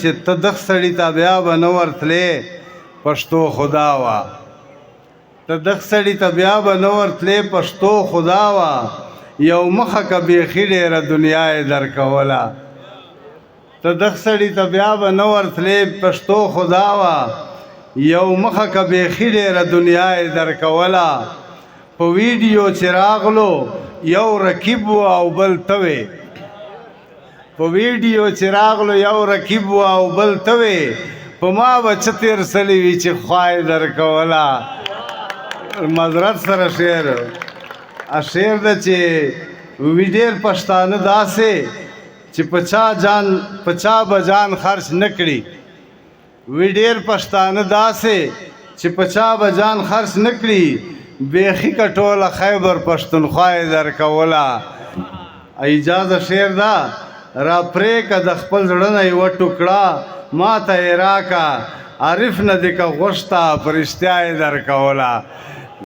چې ته دغ سړي ته بیا به نه ورتلې پښتو خدا وه ته دغ سړي ته بیا به نه ورتلې پښتو خدا وه یو مخه که بیخي ډېره دنیا یې درکوله ته دغ سړي ته بیا به نه ورتلې پښتو خدا وه یو مخه که بیخي ډېره دنیا یې درکوله په ویډیو چې راغلو یو رکیب و او بل ته وې په ویډیو چې راغلو یو رکیب و او بل ته وې په ما به څه تېر سلی وي چې خوا یې درکوله معذرت سره شعر شعر ده چې وي ډېر پښتانه داسې چې په چا به جان خرچ نه کړي وي ډېر پښتانه داسې چې په چا به جان خرچ نه کړي بیخي که ټوله خیبر پښتونخوا یې درکوله اجازه شعر ده را پرېږه د خپل زړه نه یوه ټوکړه ما ته یې راکه عارف نه دې که غوښته په رښتیا یې درکوله